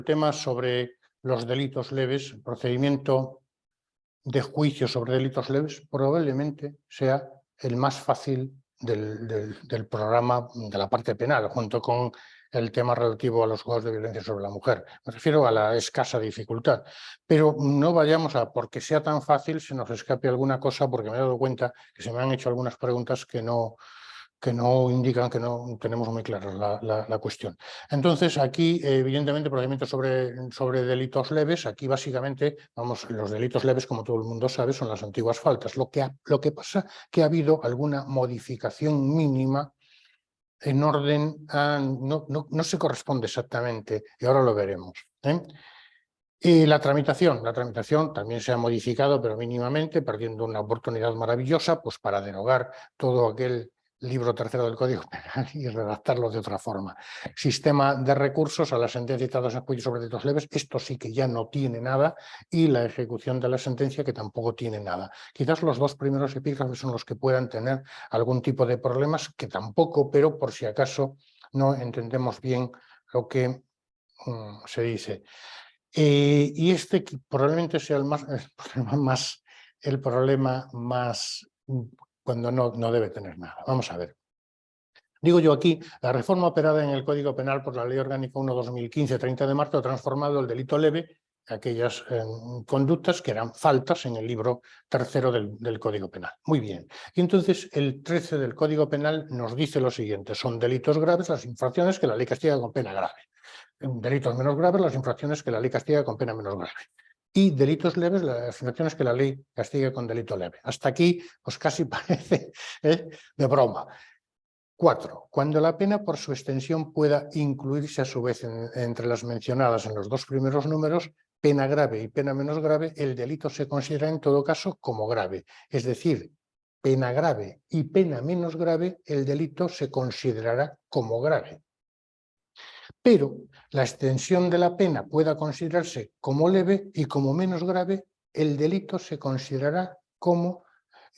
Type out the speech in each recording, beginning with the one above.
tema sobre los delitos leves, el procedimiento de juicio sobre delitos leves probablemente sea el más fácil del programa de la parte penal, junto con el tema relativo a los juegos de violencia sobre la mujer. Me refiero a la escasa dificultad. Pero no vayamos a, porque sea tan fácil, se nos escape alguna cosa, porque me he dado cuenta que se me han hecho algunas preguntas que no indican, que no tenemos muy clara la cuestión. Entonces, aquí, evidentemente, procedimientos sobre delitos leves, aquí básicamente, vamos, los delitos leves, como todo el mundo sabe, son las antiguas faltas. Lo que pasa que ha habido alguna modificación mínima en orden a, no se corresponde exactamente, y ahora lo veremos. Y la tramitación también se ha modificado, pero mínimamente, perdiendo una oportunidad maravillosa pues para derogar todo aquel libro tercero del Código Penal y redactarlo de otra forma. Sistema de recursos a las sentencias dictadas en juicio sobre delitos leves, esto sí que ya no tiene nada, y la ejecución de la sentencia, que tampoco tiene nada. Quizás los dos primeros epígrafes son los que puedan tener algún tipo de problemas, que tampoco, pero por si acaso no entendemos bien lo que se dice. Y este probablemente sea el problema más cuando no debe tener nada. Vamos a ver. Digo yo aquí, la reforma operada en el Código Penal por la Ley Orgánica 1/2015, 30 de marzo, ha transformado el delito leve, aquellas conductas que eran faltas en el libro tercero del Código Penal. Muy bien. Y entonces el 13 del Código Penal nos dice lo siguiente: son delitos graves las infracciones que la ley castiga con pena grave. Delitos menos graves, las infracciones que la ley castiga con pena menos grave. Y delitos leves, las infracciones que la ley castiga con delito leve. Hasta aquí, pues casi parece de broma. 4. Cuando la pena por su extensión pueda incluirse a su vez entre las mencionadas en los dos primeros números, pena grave y pena menos grave, el delito se considera en todo caso como grave. Es decir, pena grave y pena menos grave, el delito se considerará como grave. Pero la extensión de la pena pueda considerarse como leve y como menos grave, el delito se considerará como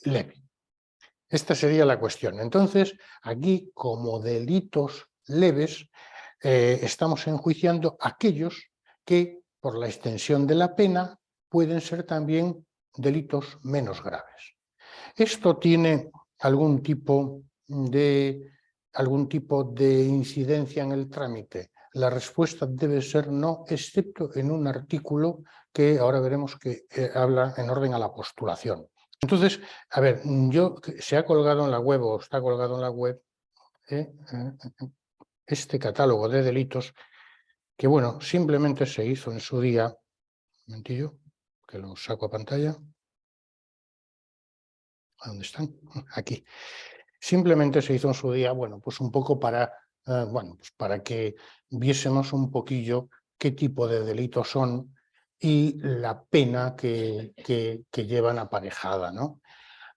leve. Esta sería la cuestión. Entonces, aquí, como delitos leves, estamos enjuiciando aquellos que, por la extensión de la pena, pueden ser también delitos menos graves. Esto tiene algún tipo de incidencia en el trámite. La respuesta debe ser no, excepto en un artículo que ahora veremos que habla en orden a la postulación. Entonces, a ver, se ha colgado en la web o está colgado en la web este catálogo de delitos que, bueno, simplemente se hizo en su día. Un momentillo, que lo saco a pantalla. ¿A dónde están? Aquí. Simplemente se hizo en su día, bueno, pues un poco para, pues para que viésemos un poquillo qué tipo de delitos son y la pena que llevan aparejada, ¿no?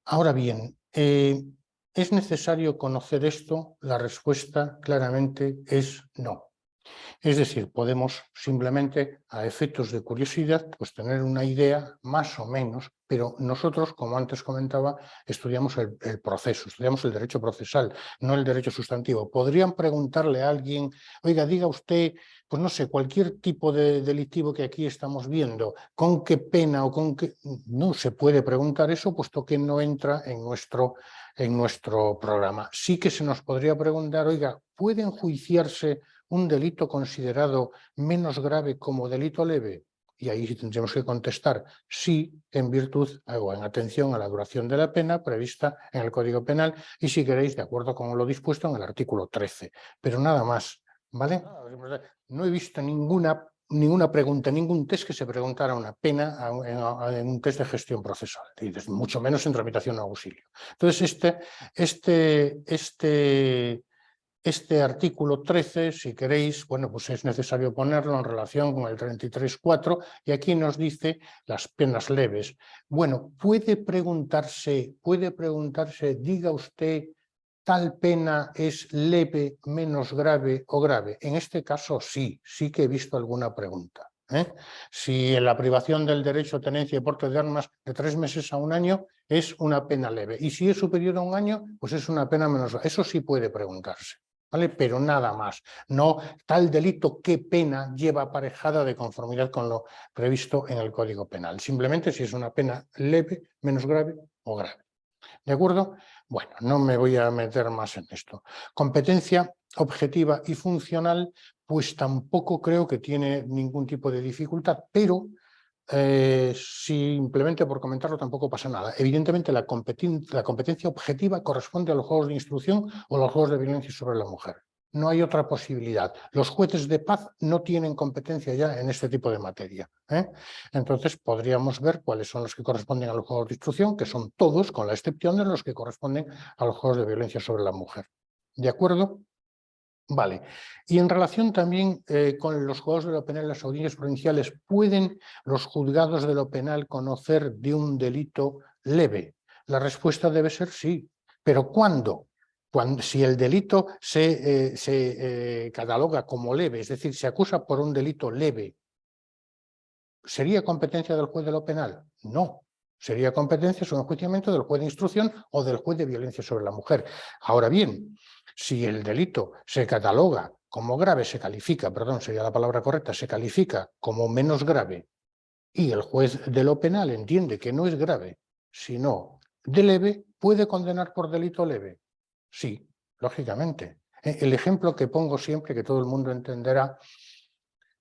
Ahora bien, ¿es necesario conocer esto? La respuesta claramente es no. Es decir, podemos simplemente, a efectos de curiosidad, pues tener una idea más o menos, pero nosotros, como antes comentaba, estudiamos el proceso, estudiamos el derecho procesal, no el derecho sustantivo. Podrían preguntarle a alguien, oiga, diga usted, pues no sé, cualquier tipo de delictivo que aquí estamos viendo, ¿con qué pena o con qué...? No se puede preguntar eso, puesto que no entra en nuestro programa. Sí que se nos podría preguntar, oiga, ¿puede enjuiciarse un delito considerado menos grave como delito leve? Y ahí tendremos que contestar sí, en virtud o en atención a la duración de la pena prevista en el Código Penal y, si queréis, de acuerdo con lo dispuesto en el artículo 13. Pero nada más, ¿vale? No he visto ninguna pregunta, ningún test que se preguntara una pena en un test de gestión procesal, y mucho menos en tramitación o auxilio. Entonces, este artículo 13, si queréis, bueno, pues es necesario ponerlo en relación con el 33.4, y aquí nos dice las penas leves. Bueno, puede preguntarse, diga usted, ¿tal pena es leve, menos grave o grave? En este caso sí que he visto alguna pregunta. Si en la privación del derecho, tenencia y porte de armas de 3 meses a 1 año es una pena leve, y si es superior a 1 año, pues es una pena menos grave. Eso sí puede preguntarse. ¿vale? Pero nada más. No tal delito, qué pena lleva aparejada de conformidad con lo previsto en el Código Penal. Simplemente si es una pena leve, menos grave o grave. ¿De acuerdo? Bueno, no me voy a meter más en esto. Competencia objetiva y funcional, pues tampoco creo que tiene ningún tipo de dificultad, pero simplemente por comentarlo tampoco pasa nada. Evidentemente la competencia objetiva corresponde a los juegos de instrucción o a los juegos de violencia sobre la mujer. No hay otra posibilidad. Los jueces de paz no tienen competencia ya en este tipo de materia, ¿eh? Entonces podríamos ver cuáles son los que corresponden a los juegos de instrucción, que son todos, con la excepción de los que corresponden a los juegos de violencia sobre la mujer. ¿De acuerdo? Vale. Y en relación también con los juzgados de lo penal y las audiencias provinciales, ¿pueden los juzgados de lo penal conocer de un delito leve? La respuesta debe ser sí. ¿Pero cuándo? Si el delito se cataloga como leve, es decir, se acusa por un delito leve, ¿sería competencia del juez de lo penal? No. Sería competencia, su enjuiciamiento del juez de instrucción o del juez de violencia sobre la mujer. Ahora bien, si el delito se cataloga como grave, sería la palabra correcta, se califica como menos grave y el juez de lo penal entiende que no es grave, sino de leve, ¿puede condenar por delito leve? Sí, lógicamente. El ejemplo que pongo siempre, que todo el mundo entenderá,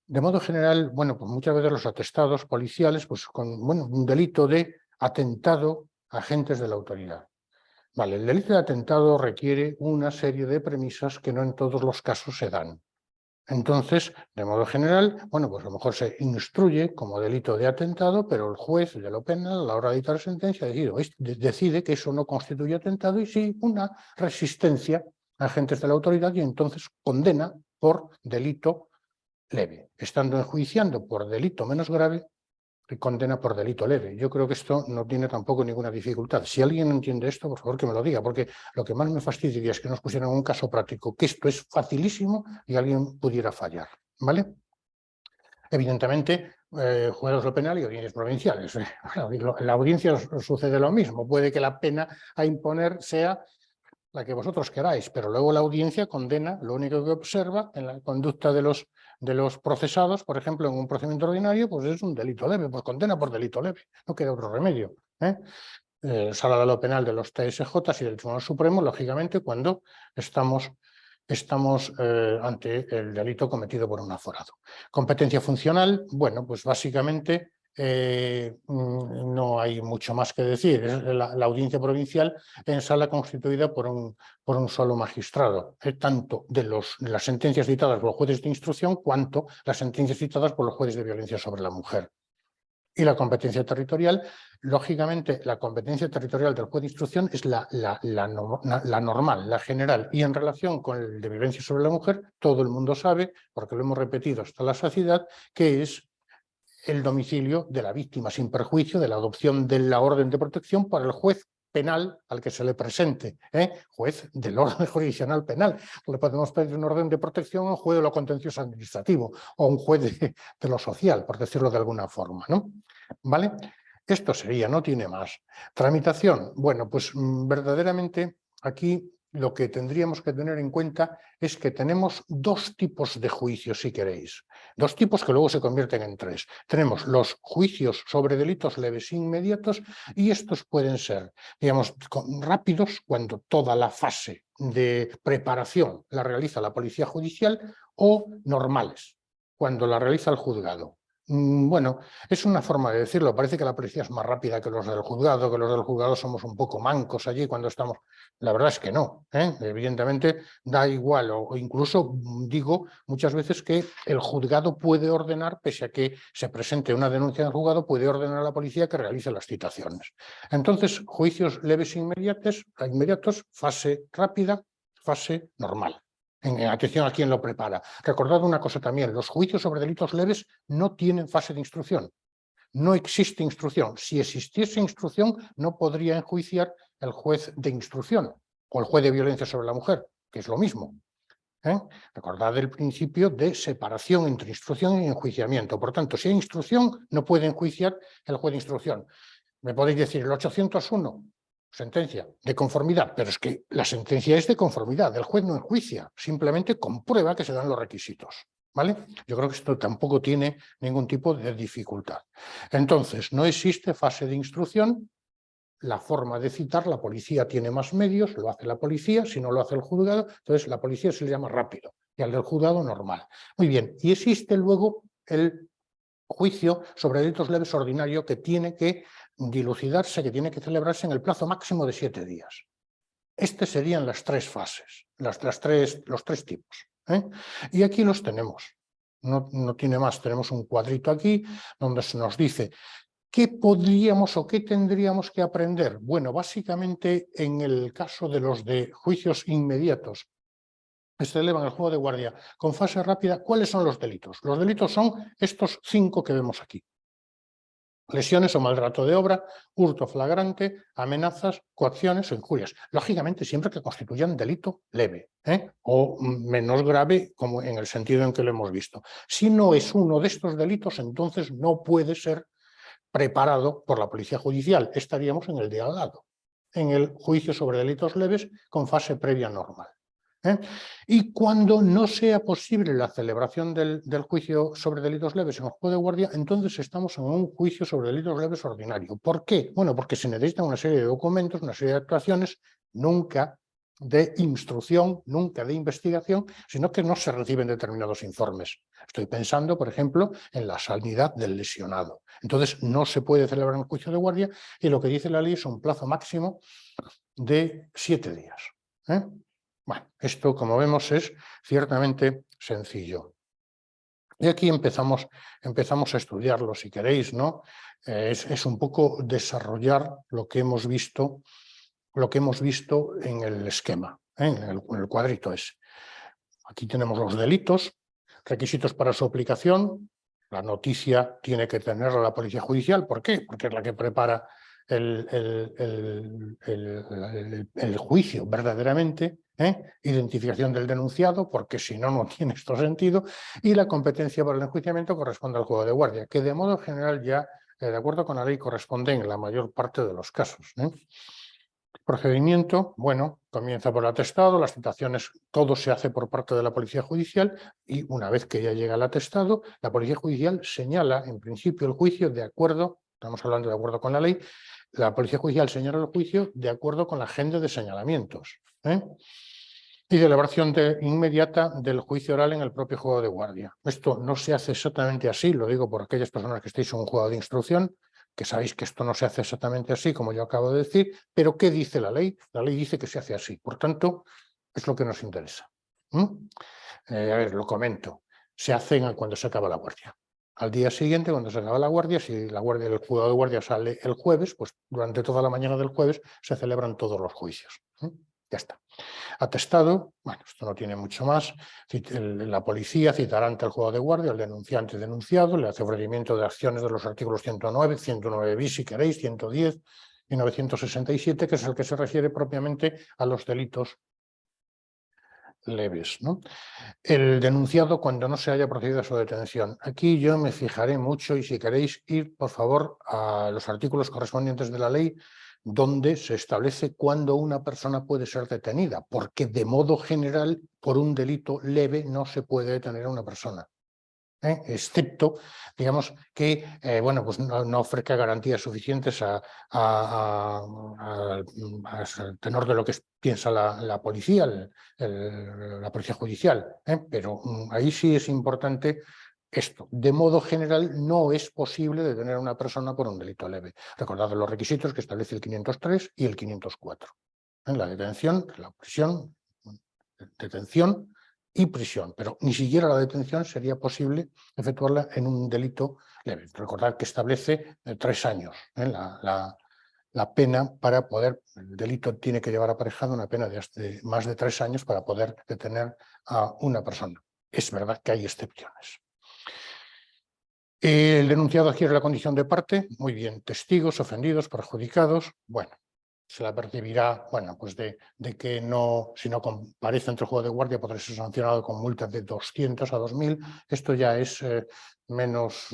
de modo general, bueno, pues muchas veces los atestados policiales, pues con un delito de atentado a agentes de la autoridad. Vale, el delito de atentado requiere una serie de premisas que no en todos los casos se dan. Entonces, de modo general, bueno, pues a lo mejor se instruye como delito de atentado, pero el juez de lo penal, a la hora de dictar sentencia, decide que eso no constituye atentado y sí una resistencia a agentes de la autoridad y entonces condena por delito leve, estando enjuiciando por delito menos grave y condena por delito leve. Yo creo que esto no tiene tampoco ninguna dificultad. Si alguien entiende esto, por favor que me lo diga, porque lo que más me fastidia es que nos pusieran un caso práctico, que esto es facilísimo y alguien pudiera fallar, ¿vale? Evidentemente, juzgados de lo penal y audiencias provinciales. En la audiencia sucede lo mismo. Puede que la pena a imponer sea la que vosotros queráis, pero luego la audiencia condena, lo único que observa en la conducta de los procesados, por ejemplo, en un procedimiento ordinario, pues es un delito leve, pues condena por delito leve, no queda otro remedio. Sala de lo penal de los TSJ y del Tribunal Supremo, lógicamente, cuando estamos ante el delito cometido por un aforado. Competencia funcional, bueno, pues básicamente no hay mucho más que decir. Es la audiencia provincial en sala constituida por un solo magistrado, tanto de las sentencias dictadas por los jueces de instrucción cuanto las sentencias dictadas por los jueces de violencia sobre la mujer. Y la competencia territorial, lógicamente, la competencia territorial del juez de instrucción es la normal, la general. Y en relación con el de violencia sobre la mujer, todo el mundo sabe, porque lo hemos repetido hasta la saciedad, que es el domicilio de la víctima, sin perjuicio de la adopción de la orden de protección por el juez penal al que se le presente, juez del orden jurisdiccional penal. Le podemos pedir una orden de protección a un juez de lo contencioso administrativo o un juez de lo social, por decirlo de alguna forma, ¿no? ¿Vale? Esto sería, no tiene más. Tramitación, bueno, pues verdaderamente aquí lo que tendríamos que tener en cuenta es que tenemos dos tipos de juicios, si queréis. Dos tipos que luego se convierten en tres. Tenemos los juicios sobre delitos leves e inmediatos y estos pueden ser, digamos, rápidos cuando toda la fase de preparación la realiza la policía judicial o normales cuando la realiza el juzgado. Bueno, es una forma de decirlo. Parece que la policía es más rápida que los del juzgado, que los del juzgado somos un poco mancos allí cuando estamos. La verdad es que no, Evidentemente da igual, o incluso digo muchas veces que el juzgado puede ordenar, pese a que se presente una denuncia en el juzgado, puede ordenar a la policía que realice las citaciones. Entonces, juicios leves e inmediatos, fase rápida, fase normal. Atención a quien lo prepara. Recordad una cosa también, los juicios sobre delitos leves no tienen fase de instrucción. No existe instrucción. Si existiese instrucción, no podría enjuiciar el juez de instrucción o el juez de violencia sobre la mujer, que es lo mismo. Recordad el principio de separación entre instrucción y enjuiciamiento. Por tanto, si hay instrucción, no puede enjuiciar el juez de instrucción. ¿Me podéis decir el 801? sentencia de conformidad, pero es que la sentencia es de conformidad, el juez no enjuicia, simplemente comprueba que se dan los requisitos, ¿vale? Yo creo que esto tampoco tiene ningún tipo de dificultad. Entonces, no existe fase de instrucción, la forma de citar, la policía tiene más medios, lo hace la policía, si no lo hace el juzgado, entonces la policía se le llama rápido y al del juzgado normal. Muy bien, y existe luego el juicio sobre delitos leves ordinario que tiene que dilucidarse, que tiene que celebrarse en el plazo máximo de 7 días. Estas serían las tres fases, los tres tipos, ¿eh? Y aquí los tenemos. No tiene más, tenemos un cuadrito aquí donde se nos dice ¿qué podríamos o qué tendríamos que aprender? Bueno, básicamente en el caso de los de juicios inmediatos que se elevan al juego de guardia con fase rápida, ¿cuáles son los delitos? Los delitos son estos 5 que vemos aquí. Lesiones o maltrato de obra, hurto flagrante, amenazas, coacciones o injurias. Lógicamente, siempre que constituyan delito leve, o menos grave, como en el sentido en que lo hemos visto. Si no es uno de estos delitos, entonces no puede ser preparado por la Policía Judicial. Estaríamos en el de al lado, en el juicio sobre delitos leves con fase previa normal. Y cuando no sea posible la celebración del juicio sobre delitos leves en el juego de guardia, entonces estamos en un juicio sobre delitos leves ordinario. ¿Por qué? Bueno, porque se necesitan una serie de documentos, una serie de actuaciones, nunca de instrucción, nunca de investigación, sino que no se reciben determinados informes. Estoy pensando, por ejemplo, en la sanidad del lesionado. Entonces, no se puede celebrar un juicio de guardia y lo que dice la ley es un plazo máximo de 7 días. Bueno, esto, como vemos, es ciertamente sencillo. Y aquí empezamos a estudiarlo, si queréis, ¿no? Es un poco desarrollar lo que hemos visto en el esquema, en el cuadrito ese. Aquí tenemos los delitos, requisitos para su aplicación. La noticia tiene que tenerla la Policía Judicial. ¿Por qué? Porque es la que prepara el juicio verdaderamente. Identificación del denunciado, porque si no, no tiene esto sentido. Y la competencia para el enjuiciamiento corresponde al juego de guardia, que de modo general ya, de acuerdo con la ley, corresponde en la mayor parte de los casos. Procedimiento, bueno, comienza por el atestado, las citaciones, todo se hace por parte de la Policía Judicial y una vez que ya llega el atestado, la Policía Judicial señala en principio el juicio de acuerdo, estamos hablando de acuerdo con la ley, la Policía Judicial señala el juicio de acuerdo con la agenda de señalamientos. Y celebración inmediata del juicio oral en el propio juego de guardia. Esto no se hace exactamente así, lo digo por aquellas personas que estéis en un juego de instrucción, que sabéis que esto no se hace exactamente así, como yo acabo de decir, pero ¿qué dice la ley? La ley dice que se hace así, por tanto, es lo que nos interesa. A ver, lo comento. Se hacen cuando se acaba la guardia. Al día siguiente, cuando se acaba la guardia, si el juego de guardia sale el jueves, pues durante toda la mañana del jueves se celebran todos los juicios. Ya está. Atestado, bueno, esto no tiene mucho más. La policía citará ante el juego de guardia al denunciante denunciado, le hace ofrecimiento de acciones de los artículos 109, 109 bis, si queréis, 110 y 967, que es el que se refiere propiamente a los delitos leves, ¿no? El denunciado cuando no se haya procedido a su detención. Aquí yo me fijaré mucho y si queréis ir, por favor, a los artículos correspondientes de la ley donde se establece cuándo una persona puede ser detenida, porque de modo general, por un delito leve no se puede detener a una persona. Excepto, digamos, que bueno, pues no ofrezca garantías suficientes al tenor de lo que piensa la policía, la policía judicial. Pero ahí sí es importante esto. De modo general, no es posible detener a una persona por un delito leve. Recordad los requisitos que establece el 503 y el 504. La detención, la prisión, detención y prisión, pero ni siquiera la detención sería posible efectuarla en un delito leve. Recordad que establece 3 años. La pena para poder, el delito tiene que llevar aparejado una pena de más de 3 años para poder detener a una persona. Es verdad que hay excepciones. El denunciado adquiere la condición de parte, muy bien, testigos, ofendidos, perjudicados, bueno, se la percibirá, bueno, pues de que no, si no comparece ante el juego de guardia podrá ser sancionado con multas de 200 a 2000, esto ya es menos,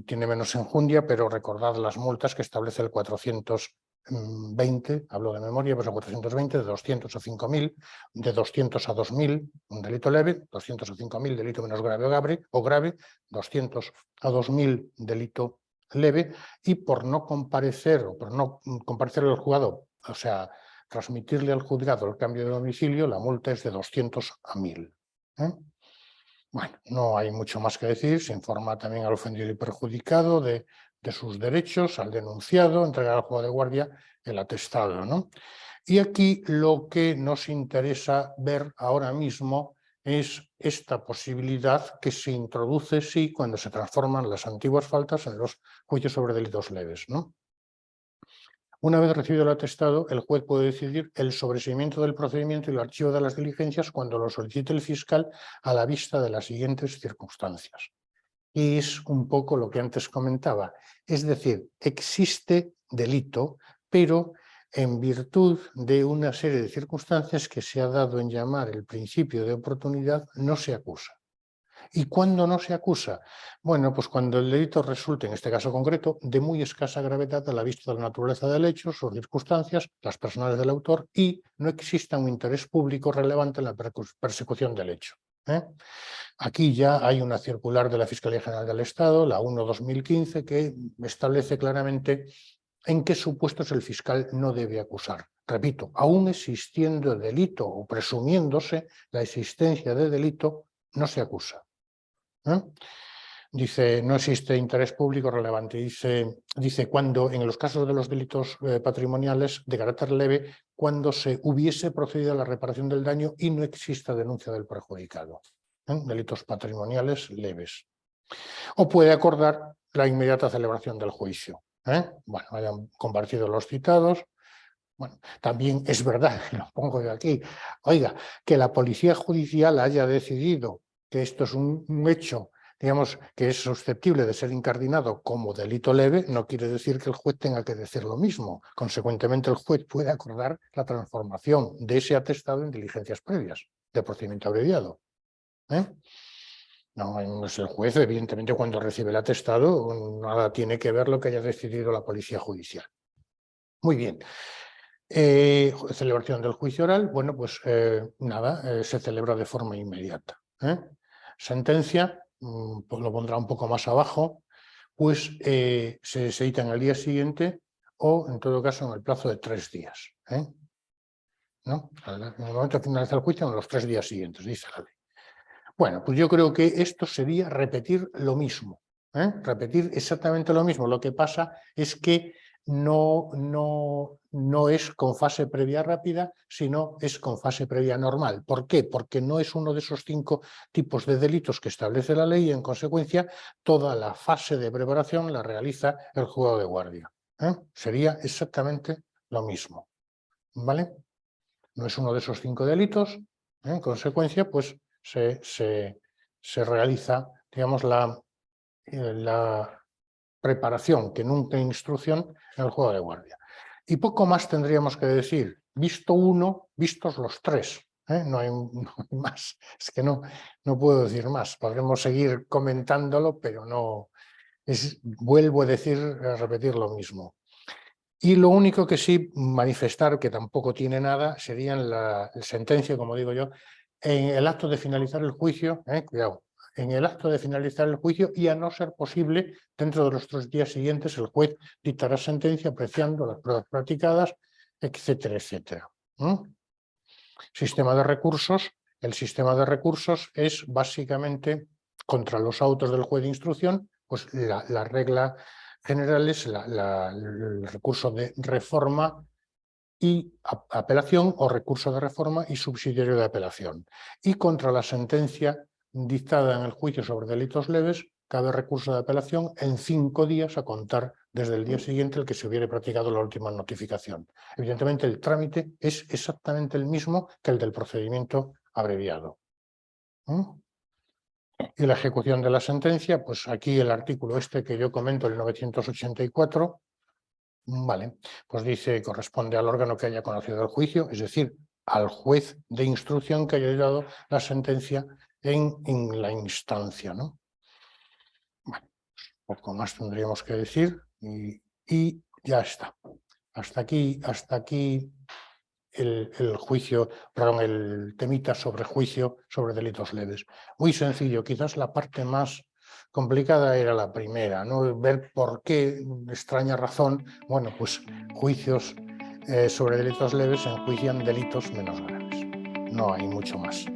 tiene menos enjundia, pero recordad las multas que establece el 400 20, hablo de memoria, pues a 420, de 200 a 5.000, de 200 a 2.000, un delito leve, 200 a 5.000, delito menos grave o grave, 200 a 2.000, delito leve, y por no comparecer o por no comparecer al juzgado, o sea, transmitirle al juzgado el cambio de domicilio, la multa es de 200 a 1.000. Bueno, no hay mucho más que decir, se informa también al ofendido y perjudicado de sus derechos, al denunciado, entregar al juzgado de guardia el atestado, ¿no? Y aquí lo que nos interesa ver ahora mismo es esta posibilidad que se introduce, sí, cuando se transforman las antiguas faltas en los juicios sobre delitos leves, ¿no? Una vez recibido el atestado, el juez puede decidir el sobreseimiento del procedimiento y el archivo de las diligencias cuando lo solicite el fiscal a la vista de las siguientes circunstancias. Y es un poco lo que antes comentaba. Es decir, existe delito, pero en virtud de una serie de circunstancias que se ha dado en llamar el principio de oportunidad, no se acusa. ¿Y cuándo no se acusa? Bueno, pues cuando el delito resulte, en este caso concreto, de muy escasa gravedad a la vista de la naturaleza del hecho, sus circunstancias, las personales del autor y no exista un interés público relevante en la persecución del hecho. Aquí ya hay una circular de la Fiscalía General del Estado, la 1/2015, que establece claramente en qué supuestos el fiscal no debe acusar. Repito, aún existiendo delito o presumiéndose la existencia de delito, no se acusa. Dice, no existe interés público relevante. Dice cuando, en los casos de los delitos patrimoniales de carácter leve, cuando se hubiese procedido a la reparación del daño y no exista denuncia del perjudicado. Delitos patrimoniales leves. O puede acordar la inmediata celebración del juicio. Bueno, hayan compartido los citados. Bueno, también es verdad, lo pongo yo aquí, oiga, que la policía judicial haya decidido que esto es un hecho, digamos, que es susceptible de ser incardinado como delito leve, no quiere decir que el juez tenga que decir lo mismo. Consecuentemente, el juez puede acordar la transformación de ese atestado en diligencias previas de procedimiento abreviado. No es el juez, evidentemente, cuando recibe el atestado, nada tiene que ver lo que haya decidido la policía judicial. Muy bien. Celebración del juicio oral, bueno, pues nada, se celebra de forma inmediata. Sentencia, pues lo pondrá un poco más abajo, pues se dicta en el día siguiente o, en todo caso, en el plazo de 3 días. ¿No? En el momento de finalizar el juicio, en los 3 días siguientes, dice la ley. Bueno, pues yo creo que esto sería repetir lo mismo. Repetir exactamente lo mismo. Lo que pasa es que no es con fase previa rápida, sino es con fase previa normal. ¿Por qué? Porque no es uno de esos 5 tipos de delitos que establece la ley y, en consecuencia, toda la fase de preparación la realiza el juzgado de guardia. Sería exactamente lo mismo. ¿Vale? No es uno de esos 5 delitos. En consecuencia, pues se realiza, digamos, la preparación, que nunca instrucción, en el juzgado de guardia. Y poco más tendríamos que decir. Visto uno, vistos los 3. No hay más. Es que no puedo decir más. Podremos seguir comentándolo, pero no. Vuelvo a repetir lo mismo. Y lo único que sí manifestar, que tampoco tiene nada, serían la sentencia, como digo yo, en el acto de finalizar el juicio, cuidado, en el acto de finalizar el juicio y, a no ser posible, dentro de los 3 días siguientes, el juez dictará sentencia apreciando las pruebas practicadas, etcétera, etcétera. Sistema de recursos. El sistema de recursos es básicamente contra los autos del juez de instrucción, pues la regla general es el recurso de reforma y apelación, o recurso de reforma y subsidiario de apelación. Y contra la sentencia dictada en el juicio sobre delitos leves, cabe recurso de apelación en 5 días a contar desde el día siguiente el que se hubiere practicado la última notificación. Evidentemente, el trámite es exactamente el mismo que el del procedimiento abreviado. Y la ejecución de la sentencia, pues aquí el artículo este que yo comento, el 984, vale, pues dice, corresponde al órgano que haya conocido el juicio, es decir, al juez de instrucción que haya dado la sentencia en la instancia, ¿no? Bueno, poco más tendríamos que decir y ya está. Hasta aquí el juicio, perdón, el temita sobre juicio sobre delitos leves. Muy sencillo, quizás la parte más complicada era la primera, ¿no? Ver por qué, extraña razón, bueno, pues juicios sobre delitos leves enjuician delitos menos graves. No hay mucho más.